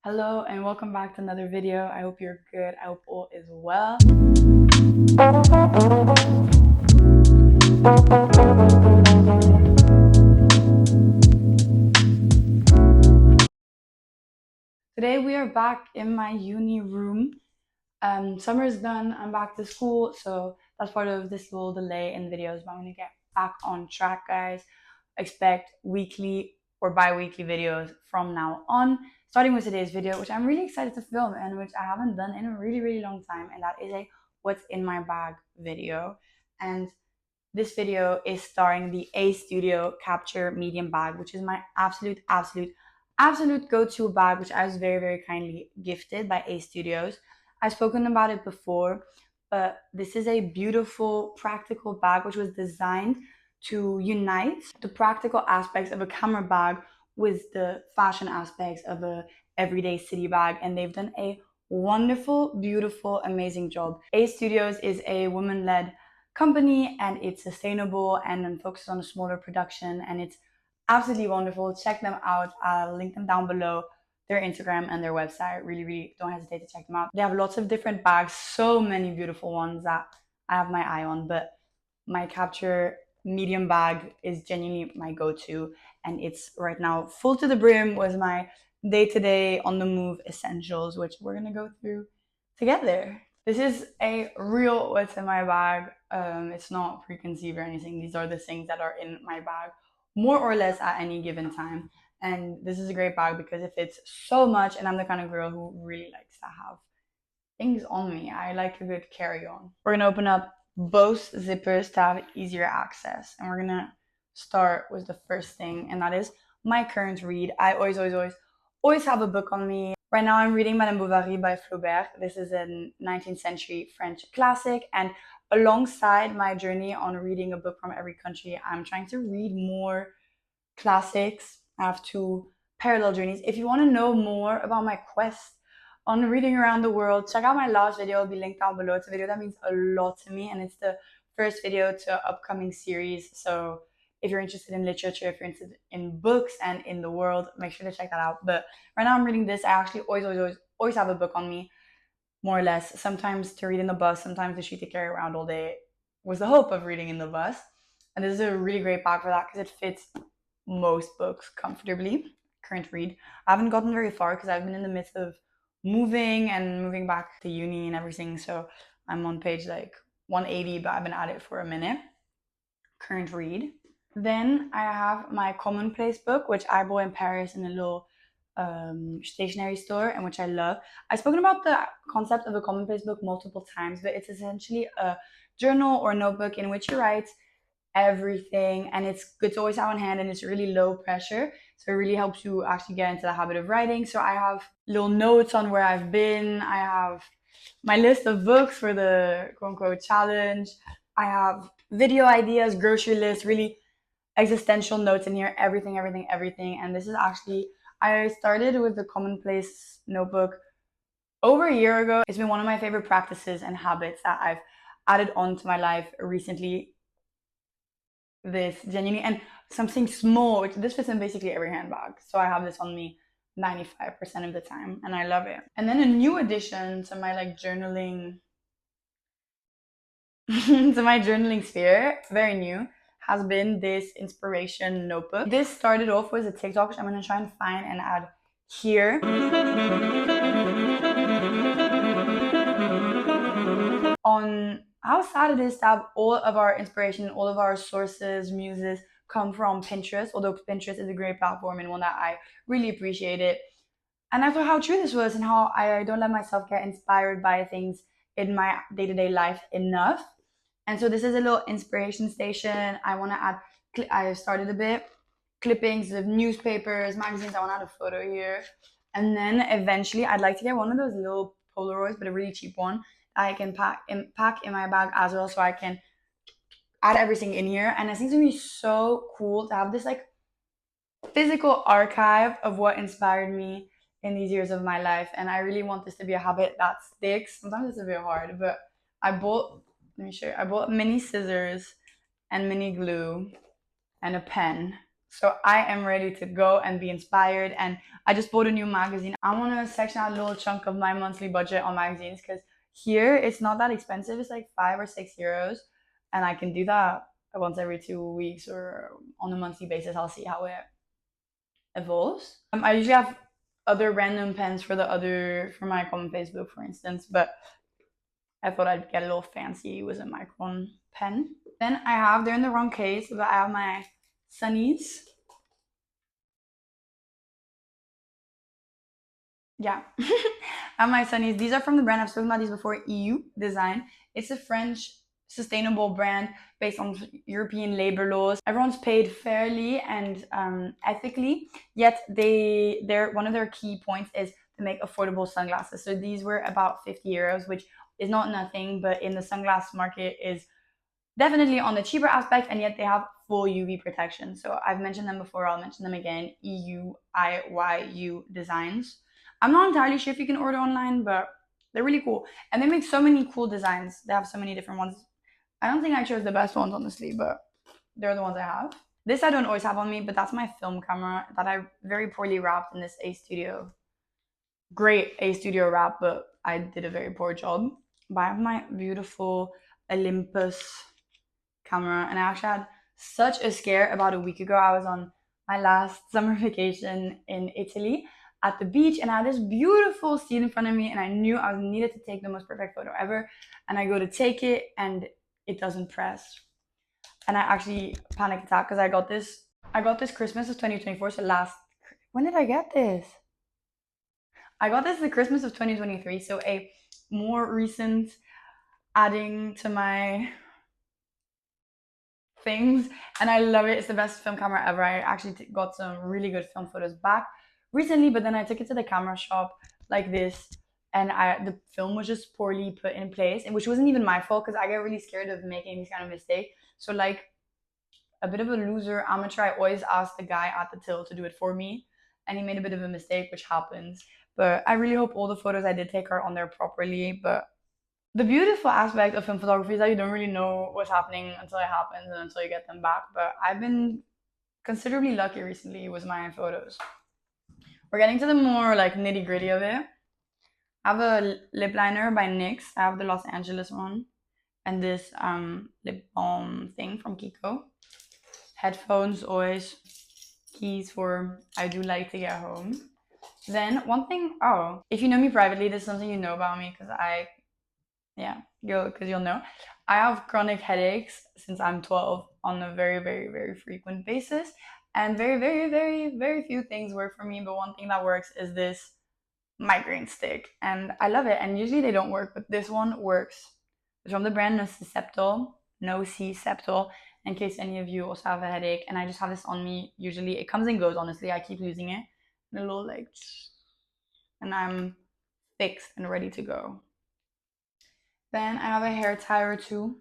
Hello and welcome back to another video. I hope you're good. I hope all is well. Today we are back in my uni room. Summer's done. I'm back to school, so that's part of this little delay in videos, but I'm gonna get back on track, guys. Expect weekly or bi-weekly videos from now on, starting with today's video, which I'm really excited to film and which I haven't done in a really long time, and that is a what's in my bag video. And this video is starring the Aest Studio Capture Medium bag, which is my absolute go-to bag, which I was very kindly gifted by Aest Studios. I've spoken about it before, but this is a beautiful, practical bag which was designed to unite the practical aspects of a camera bag with the fashion aspects of a everyday city bag, and they've done a wonderful, beautiful, amazing job. Aest Studios is a woman-led company and it's sustainable and focuses on a smaller production, and it's absolutely wonderful. Check them out. I'll link them down below, their Instagram and their website. Really don't hesitate to check them out. They have lots of different bags, so many beautiful ones that I have my eye on, but my Capture medium bag is genuinely my go-to, and it's right now full to the brim with my day-to-day on the move essentials, which we're gonna go through together. This is a real what's in my bag. It's not preconceived or anything. These are the things that are in my bag more or less at any given time. And this is a great bag because it fits so much, and I'm the kind of girl who really likes to have things on me. I like a good carry-on. We're gonna open up both zippers to have easier access, and we're gonna start with the first thing, and that is my current read. I always have a book on me. Right now I'm reading Madame Bovary by Flaubert. This is a 19th century French classic, and alongside my journey on reading a book from every country, I'm trying to read more classics. I have two parallel journeys. If you want to know more about my quest on reading around the world, check out my last video. It'll be linked down below. It's a video that means a lot to me, and it's the first video to an upcoming series. So if you're interested in literature, if you're interested in books and in the world, make sure to check that out. But right now I'm reading this. I actually always have a book on me, more or less. Sometimes to read in the bus, sometimes the sheet to carry around all day, with the hope of reading in the bus. And this is a really great bag for that because it fits most books comfortably. Current read. I haven't gotten very far because I've been in the midst of moving back to uni and everything. So I'm on page like 180, but I've been at it for a minute. Current read. Then I have my Commonplace book, which I bought in Paris in a little stationery store, and which I love. I've spoken about the concept of a Commonplace book multiple times, but it's essentially a journal or notebook in which you write everything, and it's good to always have on hand, and it's really low pressure, so it really helps you actually get into the habit of writing. So I have little notes on where I've been. I have my list of books for the quote-unquote challenge. I have video ideas, grocery list, really existential notes in here, everything. And this is actually, I started with the Commonplace notebook over a year ago. It's been one of my favorite practices and habits that I've added on to my life recently. This genuinely, and something small, which this fits in basically every handbag. So I have this on me 95% of the time, and I love it. And then a new addition to my like journaling to my journaling sphere, very new, has been this inspiration notebook. This started off with a TikTok, which I'm gonna try and find and add here. On how sad it is to have all of our inspiration, all of our sources, muses come from Pinterest, although Pinterest is a great platform and one that I really appreciate it. And I thought how true this was, and how I don't let myself get inspired by things in my day-to-day life enough. And so this is a little inspiration station. I want to add, I started a bit, clippings of newspapers, magazines. I want to add a photo here. And then eventually I'd like to get one of those little Polaroids, but a really cheap one, I can pack in my bag as well, so I can add everything in here. And I think it's gonna be so cool to have this like physical archive of what inspired me in these years of my life. And I really want this to be a habit that sticks. Sometimes it's a bit hard, but let me show you. I bought mini scissors and mini glue and a pen. So I am ready to go and be inspired. And I just bought a new magazine. I want to section out a little chunk of my monthly budget on magazines because here it's not that expensive. It's like €5 or €6, and I can do that once every 2 weeks or on a monthly basis. I'll see how it evolves. I usually have other random pens for my Commonplace book, for instance, but I thought I'd get a little fancy with a micron pen. Then I have, they're in the wrong case, but I have my Sunnies. Yeah. I have my Sunnies. These are from the brand, I've spoken about these before, EU Design. It's a French sustainable brand based on European labor laws. Everyone's paid fairly and ethically, yet their one of their key points is to make affordable sunglasses. So these were about €50, which is not nothing, but in the sunglass market is definitely on the cheaper aspect, and yet they have full UV protection. So I've mentioned them before, I'll mention them again. EUIYU Designs. I'm not entirely sure if you can order online, but they're really cool. And they make so many cool designs. They have so many different ones. I don't think I chose the best ones, honestly, but they're the ones I have. This I don't always have on me, but that's my film camera that I very poorly wrapped in this Aest Studio. Great Aest Studio wrap, but I did a very poor job. But I have my beautiful Olympus camera, and I actually had such a scare about a week ago. I was on my last summer vacation in Italy at the beach, and I had this beautiful scene in front of me, and I knew I needed to take the most perfect photo ever, and I go to take it and it doesn't press, and I actually panic attack because I got this Christmas of 2024. So when did I get this? I got this the Christmas of 2023, so a more recent adding to my things, and I love it. It's the best film camera ever. I actually got some really good film photos back recently, but then I took it to the camera shop like this, and the film was just poorly put in place, and which wasn't even my fault because I get really scared of making these kind of mistakes. So like a bit of a loser amateur, I always ask the guy at the till to do it for me, and he made a bit of a mistake, which happens. But I really hope all the photos I did take are on there properly. But the beautiful aspect of film photography is that you don't really know what's happening until it happens and until you get them back. But I've been considerably lucky recently with my photos. We're getting to the more like nitty gritty of it. I have a lip liner by NYX. I have the Los Angeles one, and this lip balm thing from Kiko. Headphones always, keys for I do like to get home. Then one thing, oh, if you know me privately, this is something you know about me because you'll know. I have chronic headaches since I'm 12 on a very, very, very frequent basis. And very, very, very, very few things work for me. But one thing that works is this migraine stick. And I love it. And usually they don't work, but this one works. It's from the brand Nociceptal, in case any of you also have a headache. And I just have this on me. Usually it comes and goes, honestly. I keep losing it. And a little like, and I'm fixed and ready to go. Then I have a hair tie or two.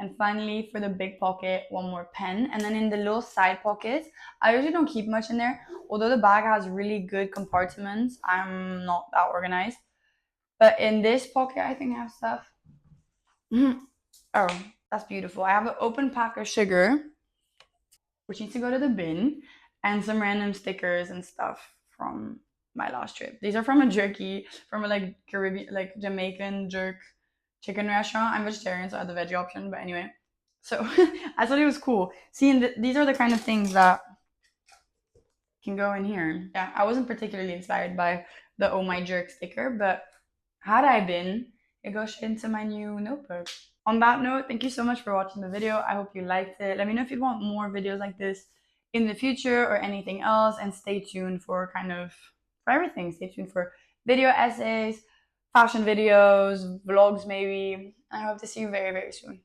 And finally, for the big pocket, one more pen. And then in the little side pockets, I usually don't keep much in there. Although the bag has really good compartments, I'm not that organized. But in this pocket, I think I have stuff. Oh, that's beautiful. I have an open pack of sugar, which needs to go to the bin, and some random stickers and stuff from my last trip. These are from a jerky, from a like Caribbean, like Jamaican jerk chicken restaurant. I'm vegetarian, so I had the veggie option. But anyway, so I thought it was cool. Seeing these are the kind of things that can go in here. Yeah, I wasn't particularly inspired by the Oh My Jerk sticker, but had I been, it goes into my new notebook. On that note, thank you so much for watching the video. I hope you liked it. Let me know if you want more videos like this in the future or anything else, and stay tuned for for everything. Stay tuned for video essays, fashion videos, vlogs maybe. I hope to see you very, very soon.